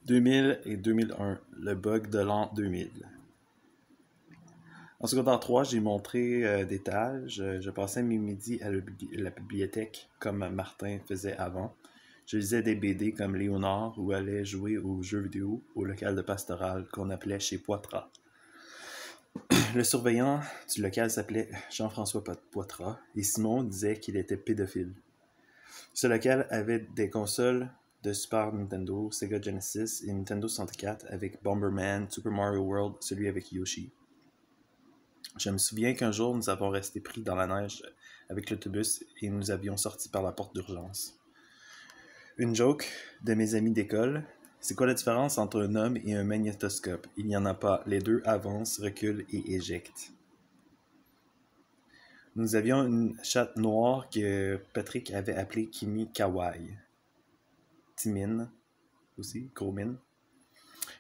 2000 et 2001, le bug de l'an 2000. En secondaire 3, j'ai montré des tâches. Je passais mes midis à la bibliothèque comme Martin faisait avant. Je lisais des BD comme Léonard ou allais jouer aux jeux vidéo au local de pastoral qu'on appelait chez Poitras. Le surveillant du local s'appelait Jean-François Poitras et Simon disait qu'il était pédophile. Ce local avait des consoles de Super Nintendo, Sega Genesis et Nintendo 64 avec Bomberman, Super Mario World, celui avec Yoshi. Je me souviens qu'un jour, nous avons resté pris dans la neige avec l'autobus et nous avions sorti par la porte d'urgence. Une joke de mes amis d'école. C'est quoi la différence entre un homme et un magnétoscope? Il n'y en a pas. Les deux avancent, reculent et éjectent. Nous avions une chatte noire que Patrick avait appelée Kimi Kawaii. Timine aussi, gros mine.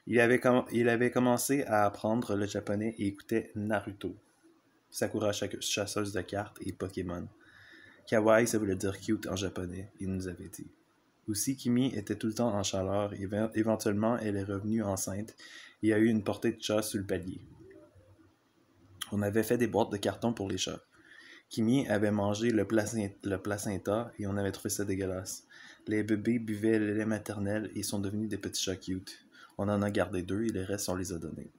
Il avait commencé à apprendre le japonais et écoutait Naruto, Sakura chasseuse de cartes et Pokémon. Kawaii, ça voulait dire cute en japonais, il nous avait dit. Aussi, Kimi était tout le temps en chaleur et éventuellement, elle est revenue enceinte et a eu une portée de chat sur le palier. On avait fait des boîtes de carton pour les chats. Kimi avait mangé le placenta et on avait trouvé ça dégueulasse. Les bébés buvaient le lait maternel et sont devenus des petits chats cute. On en a gardé 2 et les restes on les a donnés.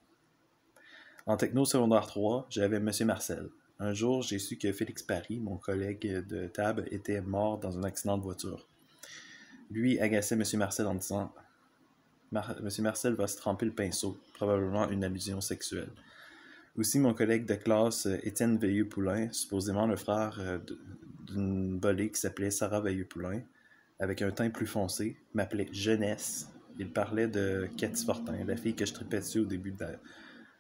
En techno secondaire 3, j'avais M. Marcel. Un jour, j'ai su que Félix Paris, mon collègue de table, était mort dans un accident de voiture. Lui agaçait M. Marcel en disant M. Marcel va se tremper le pinceau, probablement une allusion sexuelle. Aussi, mon collègue de classe, Étienne Veilleux-Poulain, supposément le frère d'une volée qui s'appelait Sarah Veilleux-Poulain, avec un teint plus foncé, m'appelait Jeunesse. Il parlait de Cathy Fortin, la fille que je tripais dessus au début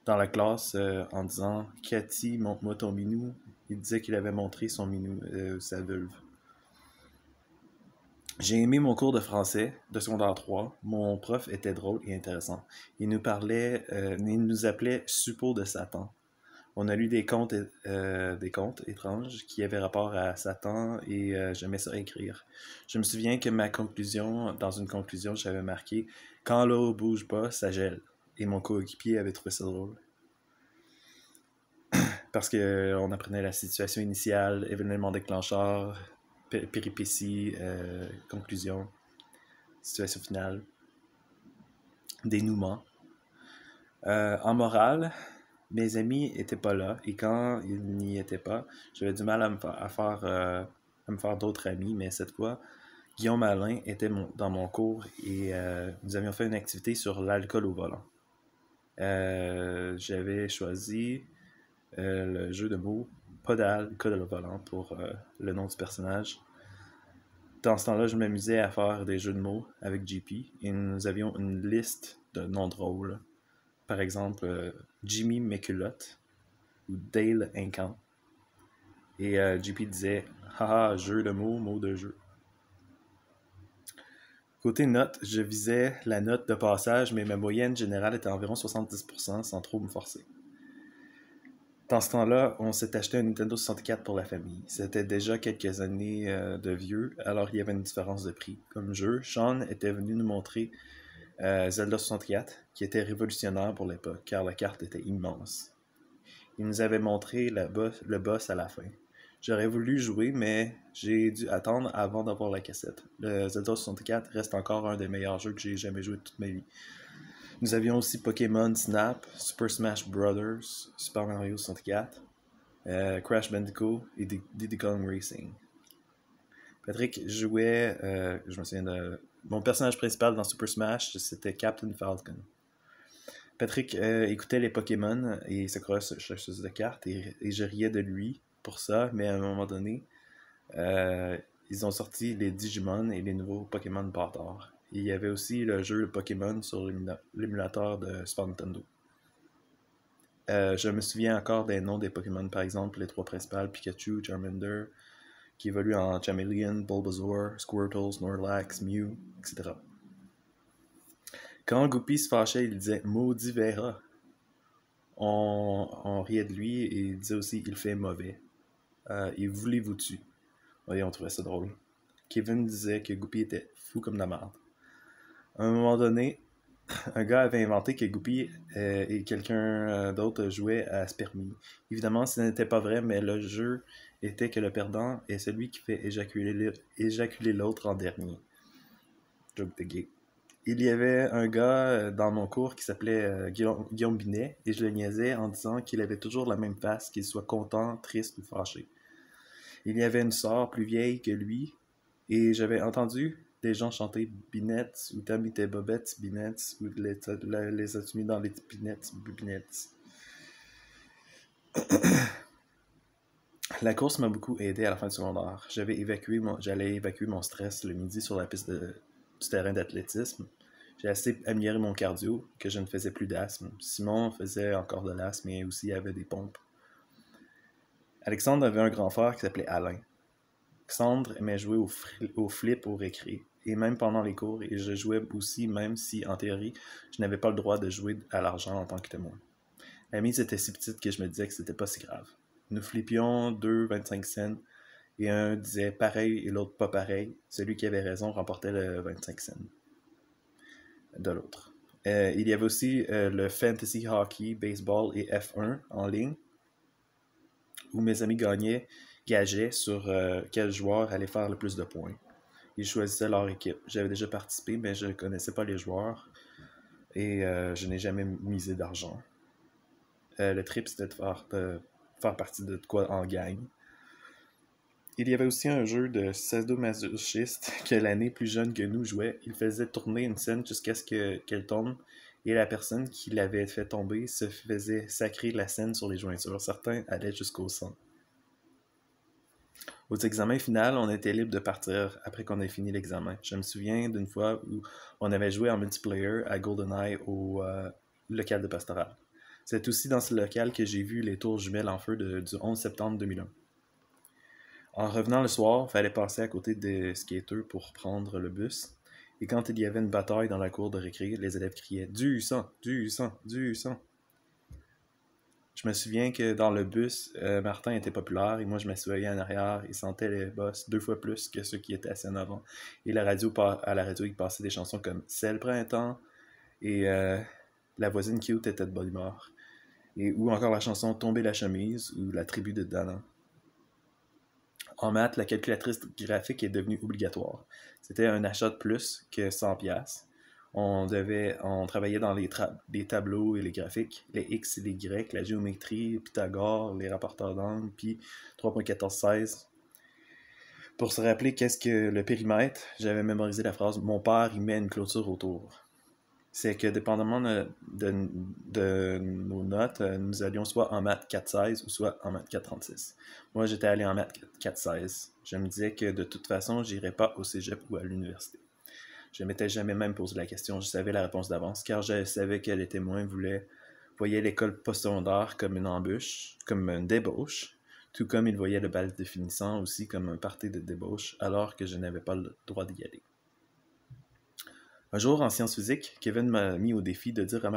dans la classe en disant « Cathy, montre-moi ton minou ». Il disait qu'il avait montré son minou, sa vulve. J'ai aimé mon cours de français de secondaire 3. Mon prof était drôle et intéressant. Il nous appelait suppôt de Satan. On a lu des contes étranges qui avaient rapport à Satan et j'aimais ça écrire. Je me souviens que dans une conclusion, j'avais marqué « Quand l'eau bouge pas, ça gèle ». Et mon coéquipier avait trouvé ça drôle. Parce qu'on apprenait la situation initiale, événement déclencheur, péripéties, conclusion, situation finale, dénouement. En morale, mes amis étaient pas là et quand ils n'y étaient pas, j'avais du mal à me faire d'autres amis, mais cette fois, Guillaume Alain était dans mon cours et nous avions fait une activité sur l'alcool au volant. J'avais choisi le jeu de mots pas d'alcool au volant pour le nom du personnage. Dans ce temps-là, je m'amusais à faire des jeux de mots avec JP et nous avions une liste de noms drôles. Par exemple, Jimmy Méculotte ou Dale Incan. Et JP disait haha, jeu de mots, mot de jeu. Côté notes, je visais la note de passage, mais ma moyenne générale était environ 70% sans trop me forcer. Dans ce temps-là, on s'est acheté un Nintendo 64 pour la famille. C'était déjà quelques années de vieux, alors il y avait une différence de prix. Comme jeu, Sean était venu nous montrer Zelda 64, qui était révolutionnaire pour l'époque, car la carte était immense. Il nous avait montré le boss à la fin. J'aurais voulu jouer, mais j'ai dû attendre avant d'avoir la cassette. Le Zelda 64 reste encore un des meilleurs jeux que j'ai jamais joué de toute ma vie. Nous avions aussi Pokémon Snap, Super Smash Bros., Super Mario 64, Crash Bandicoot et Diddy Kong Racing. Patrick jouait, je me souviens de... Mon personnage principal dans Super Smash, c'était Captain Falcon. Patrick écoutait les Pokémon et se croyait chasseuse de cartes et je riais de lui pour ça, mais à un moment donné, ils ont sorti les Digimon et les nouveaux Pokémon bâtards. Et il y avait aussi le jeu Pokémon sur l'émulateur de Super Nintendo. Je me souviens encore des noms des Pokémon, par exemple les 3 principales, Pikachu, Charmander, qui évoluent en Charmeleon, Bulbasaur, Squirtle, Snorlax, Mew, etc. Quand Goopy se fâchait, il disait « Maudit Vera ». On riait de lui et il disait aussi « Il fait mauvais ». Et voulez-vous tuer. Oui, on trouvait ça drôle. Kevin disait que Goopy était fou comme la merde. À un moment donné, Un gars avait inventé que Goupy et quelqu'un d'autre jouait à Spermie. Évidemment, ce n'était pas vrai, mais le jeu était que le perdant est celui qui fait éjaculer l'autre en dernier. Joke de gay. Il y avait un gars dans mon cours qui s'appelait Guillaume Binet, et je le niaisais en disant qu'il avait toujours la même face, qu'il soit content, triste ou fâché. Il y avait une sœur plus vieille que lui, et j'avais entendu des gens chanter Binettes ou t'as mis tes bobettes Binettes ou les as-tu mis dans les Binettes Binettes. La course m'a beaucoup aidé à la fin du secondaire. J'allais évacuer mon stress le midi sur la piste du terrain d'athlétisme. J'ai assez amélioré mon cardio que je ne faisais plus d'asthme. Simon faisait encore de l'asthme et aussi avait des pompes. Alexandre avait un grand frère qui s'appelait Alain. Alexandre aimait jouer au flip au récré, et même pendant les cours, et je jouais aussi, même si, en théorie, je n'avais pas le droit de jouer à l'argent en tant que témoin. La mise était si petite que je me disais que c'était pas si grave. Nous flippions 2,25 cents, et un disait pareil et l'autre pas pareil. Celui qui avait raison remportait le 25 cents de l'autre. Il y avait aussi le fantasy hockey, baseball et F1 en ligne, où mes amis gageaient sur quel joueur allait faire le plus de points. Ils choisissaient leur équipe. J'avais déjà participé, mais je ne connaissais pas les joueurs et je n'ai jamais misé d'argent. Le trip, c'était de faire partie de quoi en gang. Il y avait aussi un jeu de sadomasochiste que l'année plus jeune que nous jouait. Il faisait tourner une scène jusqu'à ce qu'elle tombe, et la personne qui l'avait fait tomber se faisait sacrer la scène sur les jointures. Certains allaient jusqu'au sang. Aux examens finaux, on était libre de partir après qu'on ait fini l'examen. Je me souviens d'une fois où on avait joué en multiplayer à GoldenEye au local de Pastoral. C'est aussi dans ce local que j'ai vu les tours jumelles en feu du 11 septembre 2001. En revenant le soir, il fallait passer à côté des skaters pour prendre le bus. Et quand il y avait une bataille dans la cour de récré, les élèves criaient « Du sang! Du sang! Du sang! » Je me souviens que dans le bus, Martin était populaire et moi je m'assoyais en arrière et sentais les boss 2 fois plus que ceux qui étaient assis en avant. Et à la radio, il passait des chansons comme C'est le printemps et La voisine cute était de bonne humeur. Ou encore la chanson Tomber la chemise ou La tribu de Dana. En maths, la calculatrice graphique est devenue obligatoire. C'était un achat de plus que 100$. On travaillait dans les tableaux et les graphiques, les X et les Y, la géométrie, Pythagore, les rapporteurs d'angle, puis 3.1416. Pour se rappeler qu'est-ce que le périmètre, j'avais mémorisé la phrase « Mon père y met une clôture autour ». C'est que dépendamment de nos notes, nous allions soit en maths 4.16 ou soit en maths 4.36. Moi, j'étais allé en maths 4.16. Je me disais que de toute façon, j'irais pas au cégep ou à l'université. Je ne m'étais jamais même posé la question, je savais la réponse d'avance, car je savais que les témoins voyaient l'école postsecondaire comme une embûche, comme une débauche, tout comme ils voyaient le bal définissant aussi comme un party de débauche, alors que je n'avais pas le droit d'y aller. Un jour, en sciences physiques, Kevin m'a mis au défi de dire à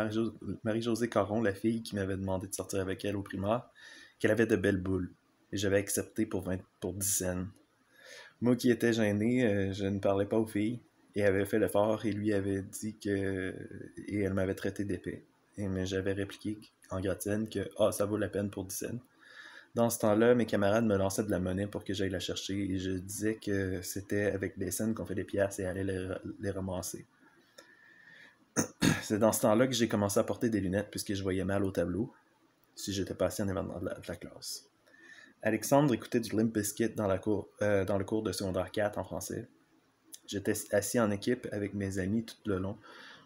Marie-Josée Caron, la fille qui m'avait demandé de sortir avec elle au primaire, qu'elle avait de belles boules, et j'avais accepté pour 10 cents. Moi qui étais gêné, je ne parlais pas aux filles, et avait fait l'effort, et lui avait dit que... Et elle m'avait traité d'épais. Mais j'avais répliqué en gratienne que « Ah, ça vaut la peine pour 10 cents. » Dans ce temps-là, mes camarades me lançaient de la monnaie pour que j'aille la chercher, et je disais que c'était avec des cents qu'on fait des pièces et allait les ramasser. C'est dans ce temps-là que j'ai commencé à porter des lunettes puisque je voyais mal au tableau, si j'étais pas assis en avant de la classe. Alexandre écoutait du Limp Bizkit dans le cours de secondaire 4 en français. J'étais assis en équipe avec mes amis tout le long.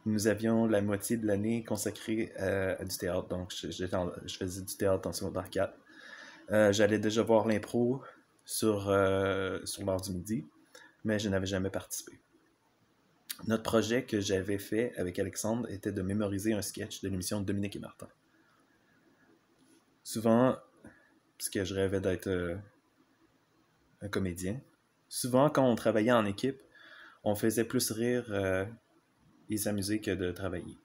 Nous avions la moitié de l'année consacrée à du théâtre, donc je faisais du théâtre en secondaire 4. J'allais déjà voir l'impro sur l'heure du midi, mais je n'avais jamais participé. Notre projet que j'avais fait avec Alexandre était de mémoriser un sketch de l'émission de Dominique et Martin. Souvent, parce que je rêvais d'être un comédien, souvent quand on travaillait en équipe, on faisait plus rire et s'amuser que de travailler.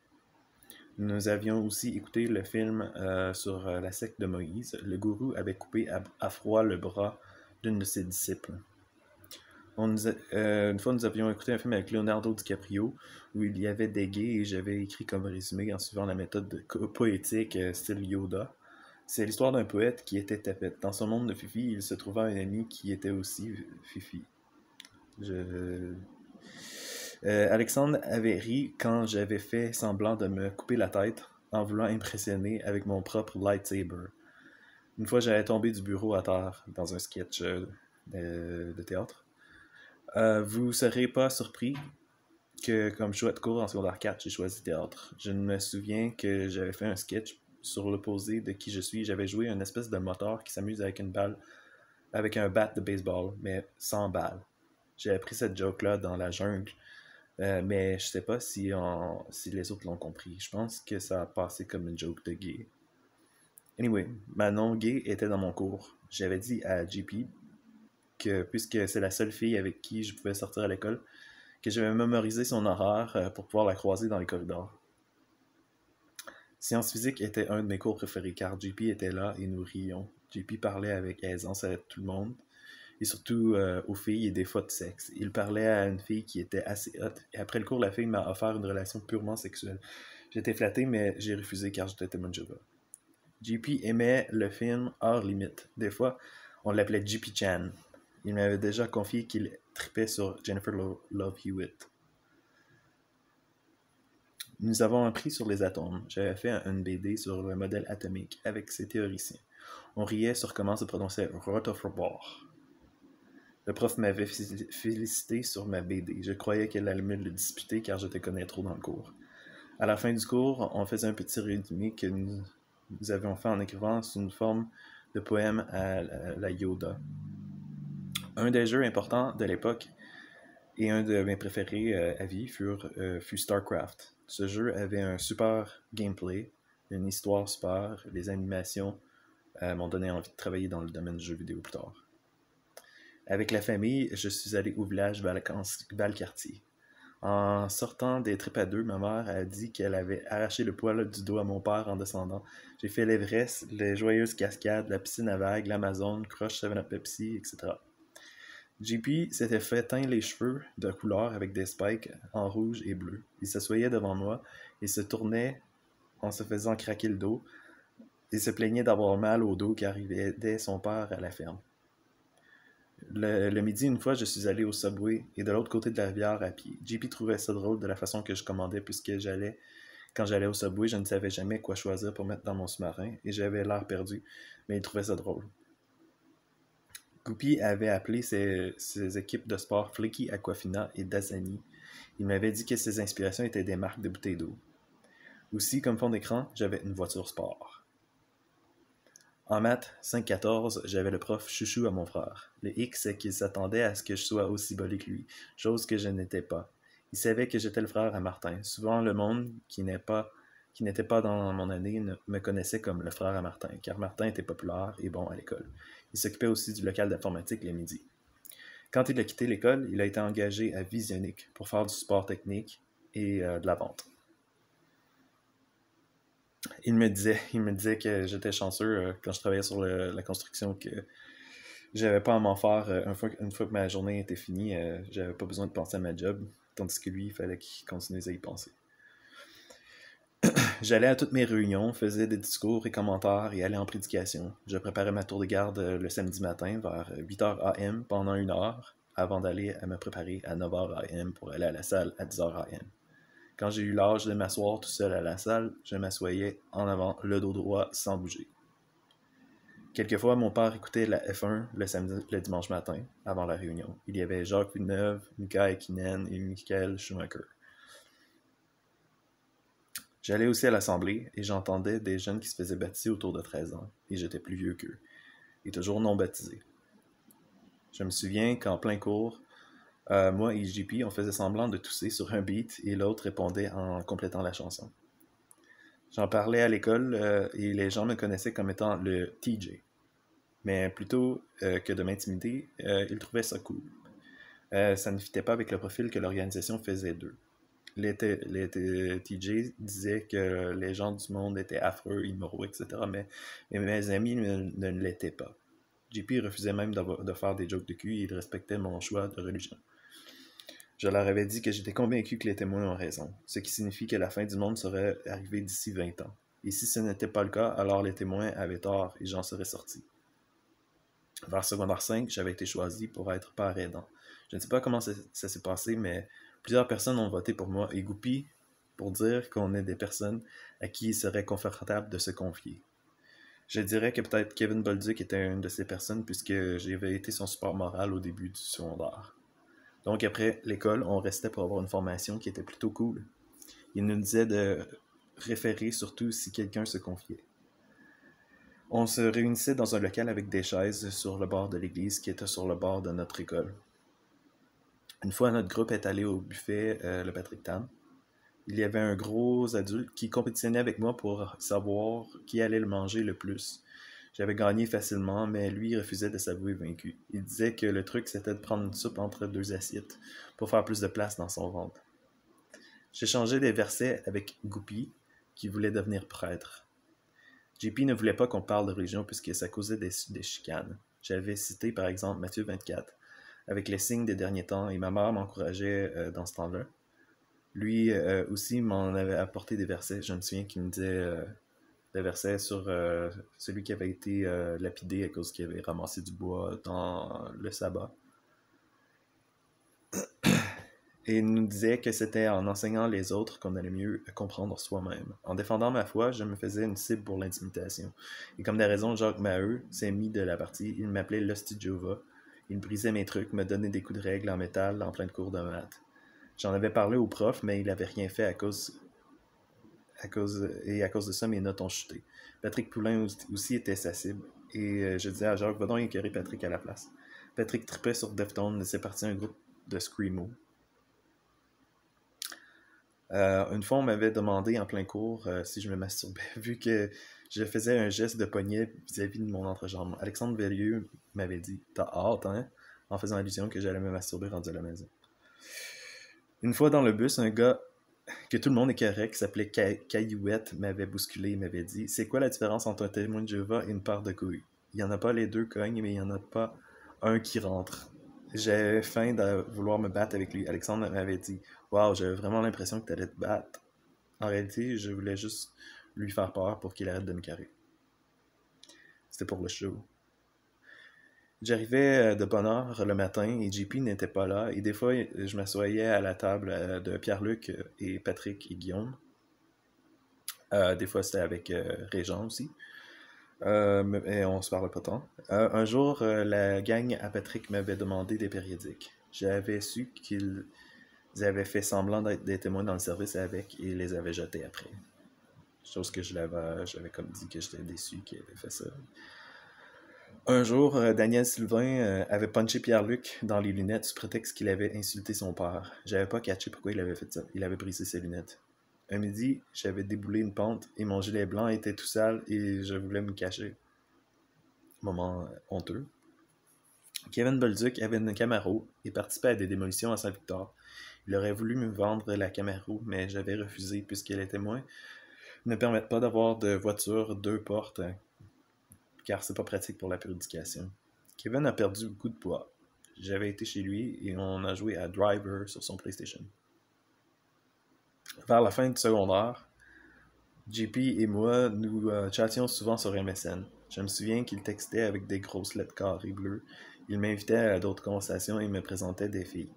Nous avions aussi écouté le film sur la secte de Moïse. Le gourou avait coupé à froid le bras d'une de ses disciples. Une fois, nous avions écouté un film avec Leonardo DiCaprio où il y avait des gays et j'avais écrit comme résumé en suivant la méthode poétique style Yoda. C'est l'histoire d'un poète qui était tapette. Dans son monde de Fifi, il se trouva un ami qui était aussi Fifi. Je... Alexandre avait ri quand j'avais fait semblant de me couper la tête en voulant impressionner avec mon propre lightsaber. Une fois, j'avais tombé du bureau à terre dans un sketch de théâtre. Vous serez pas surpris que comme choix de cours en secondaire 4, j'ai choisi théâtre. Je me souviens que j'avais fait un sketch sur l'opposé de qui je suis. J'avais joué une espèce de moteur qui s'amuse avec une balle, avec un bat de baseball, mais sans balle. J'ai appris cette joke-là dans la jungle, mais je sais pas si les autres l'ont compris. Je pense que ça a passé comme une joke de gay. Anyway, Manon Gay était dans mon cours. J'avais dit à JP que, puisque c'est la seule fille avec qui je pouvais sortir à l'école, que j'avais mémorisé son horaire pour pouvoir la croiser dans les corridors. Sciences physiques était un de mes cours préférés car JP était là et nous rions. JP parlait avec aisance à tout le monde et surtout aux filles et des fois de sexe. Il parlait à une fille qui était assez hot et après le cours, la fille m'a offert une relation purement sexuelle. J'étais flatté mais j'ai refusé car j'étais tellement Java. JP aimait le film Hors Limite. Des fois, on l'appelait JP Chan. Il m'avait déjà confié qu'il tripait sur Jennifer Love Hewitt. Nous avons appris sur les atomes. J'avais fait une BD sur le modèle atomique avec ses théoriciens. On riait sur comment se prononçait Rutherford. Le prof m'avait félicité sur ma BD. Je croyais qu'elle allait me le disputer car je te connais trop dans le cours. À la fin du cours, on faisait un petit résumé que nous avions fait en écrivant sous une forme de poème à la Yoda. Un des jeux importants de l'époque et un de mes préférés à vie fut StarCraft. Ce jeu avait un super gameplay, une histoire super, les animations m'ont donné envie de travailler dans le domaine du jeu vidéo plus tard. Avec la famille, je suis allé au village Valcartier. En sortant des tripes à deux, ma mère a dit qu'elle avait arraché le poil du dos à mon père en descendant. J'ai fait l'Everest, les joyeuses cascades, la piscine à vagues, l'Amazon, Crush 7up Pepsi, etc. JP s'était fait teindre les cheveux de couleur avec des spikes en rouge et bleu. Il s'assoyait devant moi et se tournait en se faisant craquer le dos. Il se plaignait d'avoir mal au dos car il aidait son père à la ferme. Le midi, une fois, je suis allé au Subway et de l'autre côté de la rivière à pied. JP trouvait ça drôle de la façon que je commandais puisque quand j'allais au Subway, je ne savais jamais quoi choisir pour mettre dans mon sous-marin et j'avais l'air perdu, mais il trouvait ça drôle. Goupy avait appelé ses équipes de sport Flicky, Aquafina et Dasani. Il m'avait dit que ses inspirations étaient des marques de bouteilles d'eau. Aussi, comme fond d'écran, j'avais une voiture sport. En maths 5-14, j'avais le prof chouchou à mon frère. Le hic, c'est qu'il s'attendait à ce que je sois aussi bolé que lui, chose que je n'étais pas. Il savait que j'étais le frère à Martin. Souvent, le monde qui n'était pas dans mon année me connaissait comme le frère à Martin, car Martin était populaire et bon à l'école. Il s'occupait aussi du local d'informatique les midis. Quand il a quitté l'école, il a été engagé à Visionic pour faire du support technique et de la vente. Il me disait que j'étais chanceux quand je travaillais sur la construction, que j'avais pas à m'en faire une fois que ma journée était finie, j'avais pas besoin de penser à ma job, tandis que lui, il fallait qu'il continue à y penser. J'allais à toutes mes réunions, faisais des discours et commentaires et allais en prédication. Je préparais ma tour de garde le samedi matin vers 8h AM pendant 1 heure avant d'aller me préparer à 9h AM pour aller à la salle à 10h AM. Quand j'ai eu l'âge de m'asseoir tout seul à la salle, je m'assoyais en avant, le dos droit, sans bouger. Quelquefois, mon père écoutait la F1 le dimanche matin, avant la réunion. Il y avait Jacques Villeneuve, Mika Häkkinen et Michael Schumacher. J'allais aussi à l'assemblée et j'entendais des jeunes qui se faisaient baptiser autour de 13 ans, et j'étais plus vieux qu'eux, et toujours non baptisé. Je me souviens qu'en plein cours, moi et JP, on faisait semblant de tousser sur un beat et l'autre répondait en complétant la chanson. J'en parlais à l'école et les gens me connaissaient comme étant le TJ. Mais plutôt que de m'intimider, ils trouvaient ça cool. Ça ne fitait pas avec le profil que l'organisation faisait d'eux. Les TJ disaient que les gens du monde étaient affreux, immoraux, etc. Mais mes amis ne l'étaient pas. JP refusait même de faire des jokes de cul et il respectait mon choix de religion. Je leur avais dit que j'étais convaincu que les témoins ont raison, ce qui signifie que la fin du monde serait arrivée d'ici 20 ans. Et si ce n'était pas le cas, alors les témoins avaient tort et j'en serais sorti. Vers secondaire 5, j'avais été choisi pour être père aidant. Je ne sais pas comment ça s'est passé, mais plusieurs personnes ont voté pour moi et Goupy pour dire qu'on est des personnes à qui il serait confortable de se confier. Je dirais que peut-être Kevin Bolduc était une de ces personnes puisque j'avais été son support moral au début du secondaire. Donc après l'école, on restait pour avoir une formation qui était plutôt cool. Il nous disait de référer surtout si quelqu'un se confiait. On se réunissait dans un local avec des chaises sur le bord de l'église qui était sur le bord de notre école. Une fois, notre groupe est allé au buffet le Patrick Tam. Il y avait un gros adulte qui compétitionnait avec moi pour savoir qui allait le manger le plus. J'avais gagné facilement, mais lui refusait de s'avouer vaincu. Il disait que le truc, c'était de prendre une soupe entre 2 assiettes pour faire plus de place dans son ventre. J'échangeais des versets avec Goupy, qui voulait devenir prêtre. JP ne voulait pas qu'on parle de religion puisque ça causait des chicanes. J'avais cité par exemple Matthieu 24, avec les signes des derniers temps, et ma mère m'encourageait dans ce temps-là. Lui aussi m'en avait apporté des versets. Je me souviens qu'il me disait des versets sur celui qui avait été lapidé à cause qu'il avait ramassé du bois dans le sabbat. Et il nous disait que c'était en enseignant les autres qu'on allait mieux comprendre soi-même. En défendant ma foi, je me faisais une cible pour l'intimidation. Et comme des raisons, Jacques Maheu s'est mis de la partie. Il m'appelait l'hostie de Jéhovah. Il brisait mes trucs, me donnait des coups de règle en métal en plein de cours de maths. J'en avais parlé au prof, mais il n'avait rien fait à cause de ça, mes notes ont chuté. Patrick Poulain aussi était sa cible. Et je disais à Jacques, va donc écœurer Patrick à la place. Patrick tripait sur Deftones et c'est parti un groupe de Screamo. Une fois, on m'avait demandé en plein cours si je me masturbais, vu que je faisais un geste de poignet vis-à-vis de mon entrejambe. Alexandre Vellieux m'avait dit « T'as hâte, hein? » en faisant allusion que j'allais me masturber rendu à la maison. Une fois dans le bus, un gars que tout le monde écœurait, qui s'appelait Caillouette, m'avait bousculé et m'avait dit « C'est quoi la différence entre un témoin de Jéhovah et une paire de couilles? Il n'y en a pas les deux cognent, mais il n'y en a pas un qui rentre. » J'avais faim de vouloir me battre avec lui. Alexandre m'avait dit « Wow, j'avais vraiment l'impression que tu allais te battre. » En réalité, je voulais juste lui faire peur pour qu'il arrête de me carrer. C'était pour le show. J'arrivais de bonne heure le matin et JP n'était pas là. Et des fois, je m'assoyais à la table de Pierre-Luc et Patrick et Guillaume. Des fois, c'était avec Régent aussi. Et on se parlait pas tant. Un jour, la gang à Patrick m'avait demandé des périodiques. J'avais su qu'ils avaient fait semblant d'être des témoins dans le service avec et les avaient jetés après. Chose que j'avais comme dit que j'étais déçu qu'ils avaient fait ça. Un jour, Daniel Sylvain avait punché Pierre-Luc dans les lunettes sous prétexte qu'il avait insulté son père. J'avais pas catché pourquoi il avait fait ça. Il avait brisé ses lunettes. Un midi, j'avais déboulé une pente et mon gilet blanc était tout sale et je voulais me cacher. Moment honteux. Kevin Bolduc avait une Camaro et participait à des démolitions à Saint-Victor. Il aurait voulu me vendre la Camaro, mais j'avais refusé puisque les témoins ne permettent pas d'avoir de voiture 2 portes, car c'est pas pratique pour la purification. Kevin a perdu beaucoup de poids. J'avais été chez lui et on a joué à Driver sur son PlayStation. Vers la fin du secondaire, JP et moi, nous chattions souvent sur MSN. Je me souviens qu'il textait avec des grosses lettres carrées bleues. Il m'invitait à d'autres conversations et me présentait des filles.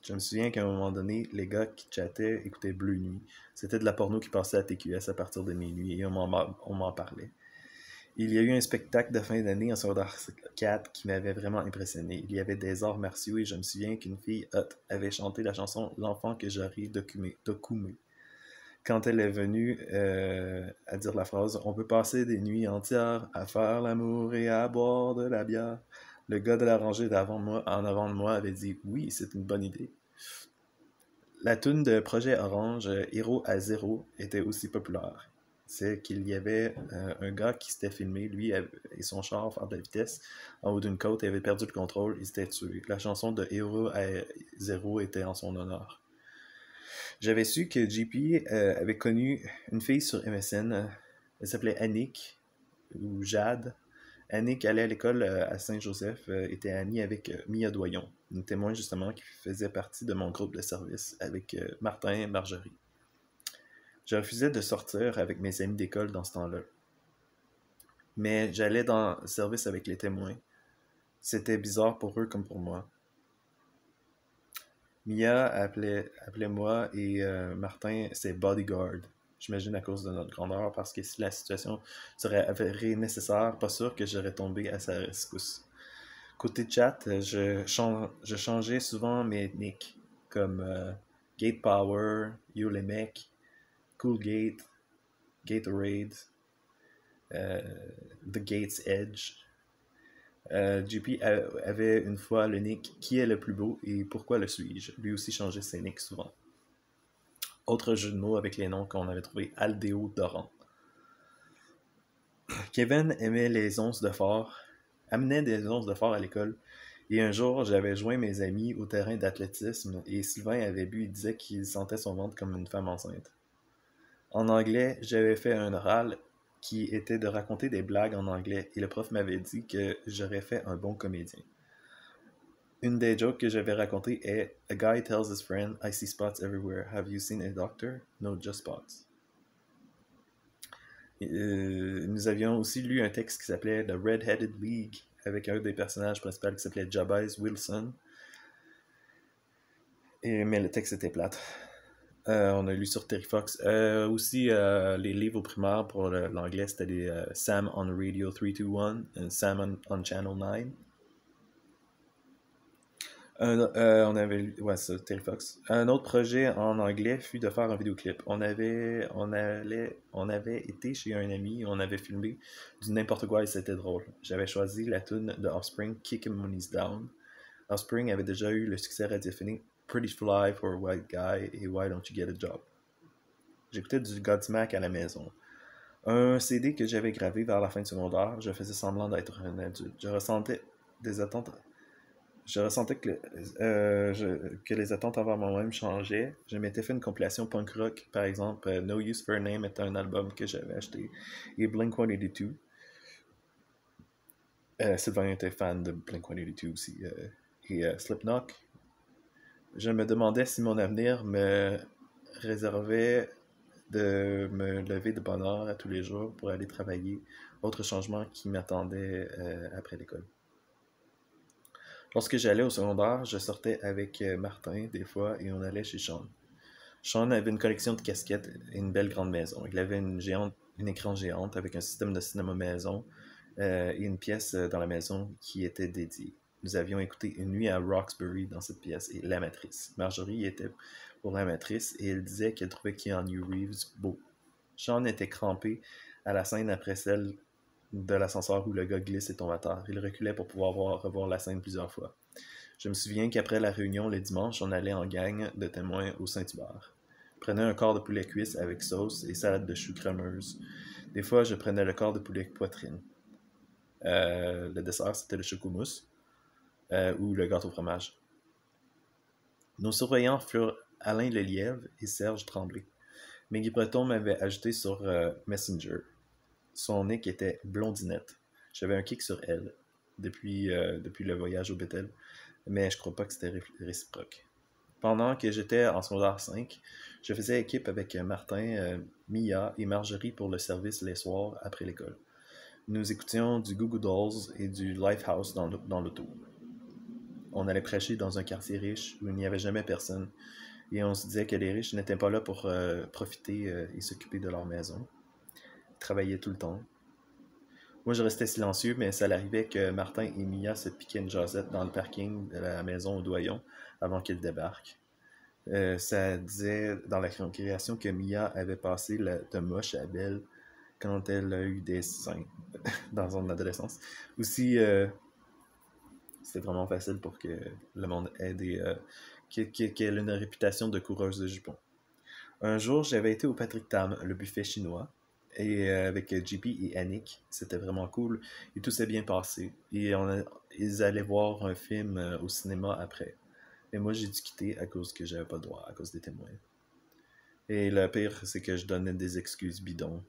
Je me souviens qu'à un moment donné, les gars qui chattaient écoutaient Bleu Nuit. C'était de la porno qui passait à TQS à partir de minuit et on m'en parlait. Il y a eu un spectacle de fin d'année en secondaire 4 qui m'avait vraiment impressionné. Il y avait des arts martiaux et je me souviens qu'une fille hot avait chanté la chanson « L'enfant que j'aurais dokumé ». Quand elle est venue à dire la phrase « On peut passer des nuits entières à faire l'amour et à boire de la bière », le gars de la rangée en avant de moi avait dit « Oui, c'est une bonne idée ». La toune de Projet Orange, Héros à zéro, était aussi populaire. C'est qu'il y avait un gars qui s'était filmé, lui et son char, faire de la vitesse en haut d'une côte, et avait perdu le contrôle, il s'était tué. La chanson de Héros à zéro était en son honneur. J'avais su que JP avait connu une fille sur MSN, elle s'appelait Annick, ou Jade. Annick allait à l'école à Saint-Joseph, était amie avec Mia Doyon, une témoin justement qui faisait partie de mon groupe de service avec Martin et Marjorie. Je refusais de sortir avec mes amis d'école dans ce temps-là. Mais j'allais dans le service avec les témoins. C'était bizarre pour eux comme pour moi. Mia appelait moi et Martin ses bodyguards. J'imagine à cause de notre grandeur, parce que si la situation serait avérée nécessaire, pas sûr que j'aurais tombé à sa rescousse. Côté chat, je changeais souvent mes nicks, comme Gate Power, Yo les mecs, Cool Gate, Gatorade, The Gate's Edge. JP avait une fois le nick Qui est le plus beau et pourquoi le suis-je? Lui aussi changeait ses nicks souvent. Autre jeu de mots avec les noms qu'on avait trouvé Aldéo Doran. Kevin aimait les onces de phare, amenait des onces de phare à l'école. Et un jour, j'avais joint mes amis au terrain d'athlétisme et Sylvain avait bu et disait qu'il sentait son ventre comme une femme enceinte. En anglais, j'avais fait un oral qui était de raconter des blagues en anglais et le prof m'avait dit que j'aurais fait un bon comédien. Une des jokes que j'avais racontées est A guy tells his friend, I see spots everywhere. Have you seen a doctor? No, just spots. Nous avions aussi lu un texte qui s'appelait The Red-Headed League avec un des personnages principaux qui s'appelait Jabez Wilson. Mais le texte était plate. On a lu sur Terry Fox. Aussi, les livres au primaire pour l'anglais, c'était les Sam on Radio 321 et Sam on Channel 9. On avait lu, ouais, ça, Terry Fox. Un autre projet en anglais fut de faire un vidéoclip. On avait été chez un ami, on avait filmé du n'importe quoi et c'était drôle. J'avais choisi la tune de Offspring, Kick 'Em When He's Down. Offspring avait déjà eu le succès radiophonique Pretty Fly for a White Guy et Why Don't You Get a Job. J'écoutais du Godsmack à la maison. Un CD que j'avais gravé vers la fin du secondaire, je faisais semblant d'être un adulte. Je ressentais que les attentes envers moi-même changeaient. Je m'étais fait une compilation punk rock, par exemple. No Use for a Name était un album que j'avais acheté. Et Blink-182. Sylvain était fan de Blink-182 aussi. Et Slipknot. Je me demandais si mon avenir me réservait de me lever de bonne heure à tous les jours pour aller travailler. Autre changement qui m'attendait après l'école. Lorsque j'allais au secondaire, je sortais avec Martin des fois et on allait chez Sean. Sean avait une collection de casquettes et une belle grande maison. Il avait une écran géante avec un système de cinéma maison et une pièce dans la maison qui était dédiée. Nous avions écouté Une nuit à Roxbury dans cette pièce et La Matrice. Marjorie était pour La Matrice et elle disait qu'elle trouvait Keanu Reeves beau. Sean était crampé à la scène après celle de l'ascenseur où le gars glisse et tombe à terre. Il reculait pour pouvoir revoir la scène plusieurs fois. Je me souviens qu'après la réunion le dimanche, on allait en gang de témoins au Saint-Hubert. Je prenais un quart de poulet cuisse avec sauce et salade de choux crémeuse. Des fois, je prenais le quart de poulet poitrine. Le dessert, c'était le chocomousse ou le gâteau au fromage. Nos surveillants furent Alain Lelièvre et Serge Tremblay. Maggie Breton m'avait ajouté sur Messenger. Son nick était Blondinette. J'avais un kick sur elle depuis le voyage au Bethel, mais je crois pas que c'était réciproque. Pendant que j'étais en secondaire 5, je faisais équipe avec Martin, Mia et Marjorie pour le service les soirs après l'école. Nous écoutions du Goo Goo Dolls et du Lifehouse dans l'auto. On allait prêcher dans un quartier riche où il n'y avait jamais personne, et on se disait que les riches n'étaient pas là pour profiter et s'occuper de leur maison. Ils travaillaient tout le temps. Moi, je restais silencieux, mais ça arrivait que Martin et Mia se piquaient une jasette dans le parking de la maison au Doyon avant qu'ils débarquent. Ça disait dans la création que Mia avait passé de moche à belle quand elle a eu des seins dans son adolescence. Aussi, c'était vraiment facile pour que le monde ait qu'elle ait une réputation de coureuse de jupons. Un jour, j'avais été au Patrick Tam, le buffet chinois, et avec JP et Annick, c'était vraiment cool, et tout s'est bien passé. Et ils allaient voir un film au cinéma après. Et moi, j'ai dû quitter à cause que j'avais pas le droit, à cause des témoins. Et le pire, c'est que je donnais des excuses bidons.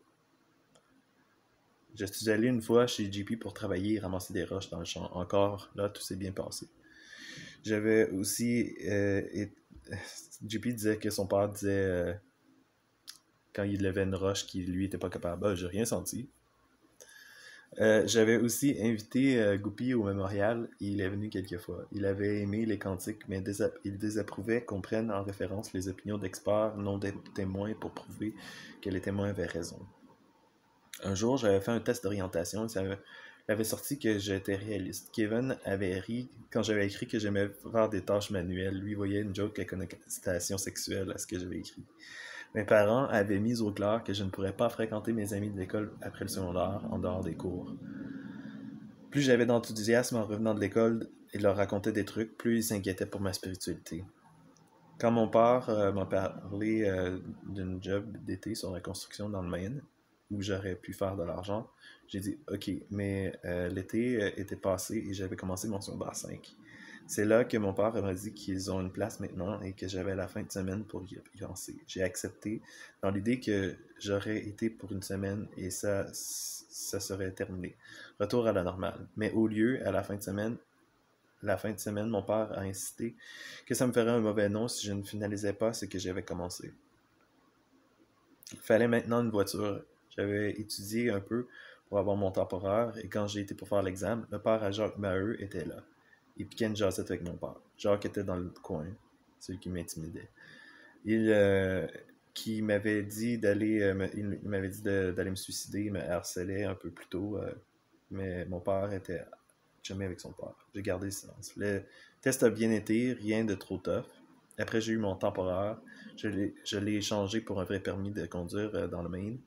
Je suis allé une fois chez JP pour travailler et ramasser des roches dans le champ. Encore, là, tout s'est bien passé. J'avais aussi... JP disait que son père disait, quand il levait une roche, qu'il lui était pas capable. Ah, j'ai rien senti. J'avais aussi invité Goupy au mémorial et il est venu quelques fois. Il avait aimé les cantiques, mais il désapprouvait qu'on prenne en référence les opinions d'experts, non des témoins, pour prouver que les témoins avaient raison. Un jour, j'avais fait un test d'orientation et ça avait sorti que j'étais réaliste. Kevin avait ri quand j'avais écrit que j'aimais faire des tâches manuelles. Lui voyait une joke à connotation sexuelle à ce que j'avais écrit. Mes parents avaient mis au clair que je ne pourrais pas fréquenter mes amis de l'école après le secondaire, en dehors des cours. Plus j'avais d'enthousiasme en revenant de l'école et leur racontais des trucs, plus ils s'inquiétaient pour ma spiritualité. Quand mon père m'a parlé d'une job d'été sur la construction dans le Maine, où j'aurais pu faire de l'argent, j'ai dit OK, mais l'été était passé et j'avais commencé mon secondaire 5. C'est là que mon père m'a dit qu'ils ont une place maintenant et que j'avais la fin de semaine pour y penser. J'ai accepté dans l'idée que j'aurais été pour une semaine et ça serait terminé. Retour à la normale. Mais au lieu, à la fin de semaine, mon père a insisté que ça me ferait un mauvais nom si je ne finalisais pas ce que j'avais commencé. Il fallait maintenant une voiture. J'avais étudié un peu pour avoir mon temporaire et quand j'ai été pour faire l'examen, le père à Jacques Maheu était là. Il piquait une jasette avec mon père. Jacques était dans le coin, celui qui m'intimidait. Qui m'avait dit d'aller d'aller me suicider, il me harcelait un peu plus tôt, mais mon père était jamais avec son père. J'ai gardé le silence. Le test a bien été, rien de trop tough. Après, j'ai eu mon temporaire. Je l'ai échangé pour un vrai permis de conduire dans le Maine,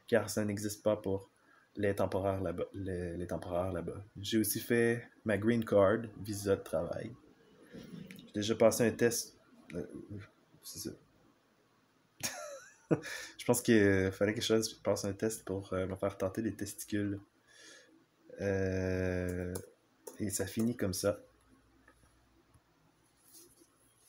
car ça n'existe pas pour les temporaires là-bas. Les temporaires là-bas. J'ai aussi fait ma green card, visa de travail. J'ai déjà passé un test. C'est ça. Je pense qu'il fallait que je passe un test pour me faire tenter les testicules. Et ça finit comme ça.